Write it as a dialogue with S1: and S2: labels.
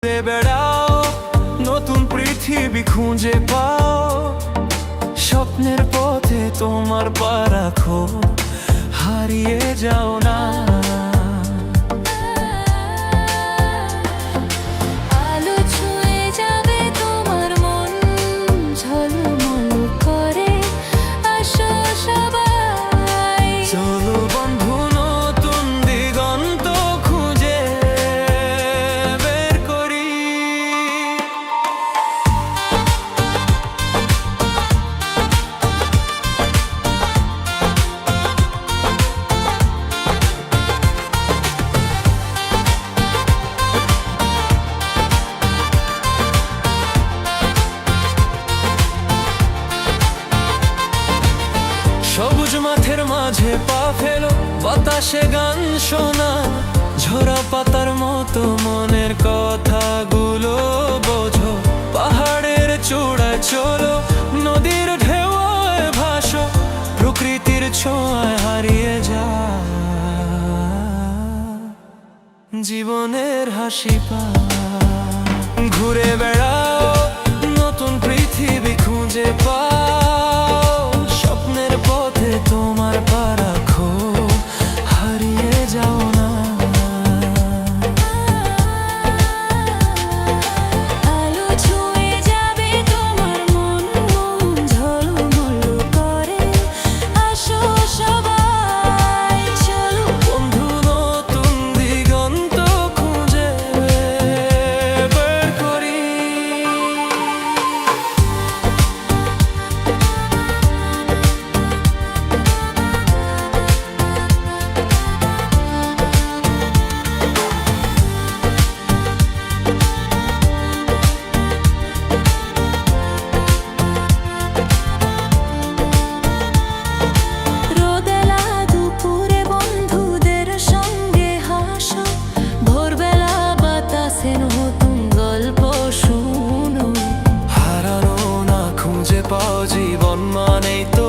S1: বেড়াও, নতুন পৃথিবী খুঁজে পাও, স্বপ্নের পথে তোমার পা রাখো, হারিয়ে যাও না।
S2: আলো ছুঁয়ে যাবে তোমার মন, ঝলমল করে আসো সবাই।
S1: চলো বন্ধু, নতুন দিগন্ত খুঁজে বের করি। সবুজ মাঠের মাঝে পা ফেলো, বাতাসে গান শোনা, ঝরা পাতার মতো মনের কথাগুলো বোঝো। পাহাড়ের চূড়ায় চলো, নদীর ঢেউয়ে ভাসো, প্রকৃতির ছোঁয়ায় হারিয়ে যা জীবনের হাসি পা। ঘুরে বেড়াও, নতুন পৃথিবী খুঁজে পাও, স্বপ্নের পথে তোমার পা রাখো, হারিয়ে যাও না।
S2: আলো ছুঁয়ে যাবে তোমার মন, ঝলমল করে আসো সবাই। চলো
S1: বন্ধু, নতুন দিগন্ত খুঁজে বের করি।
S2: রোদেলা দুপুরে বন্ধুদের সঙ্গে হাসো, ভোরবেলা বাতাসে নতুন গল্প শুনো।
S1: হারানো না খুঁজে পাও, জীবন মানেই তো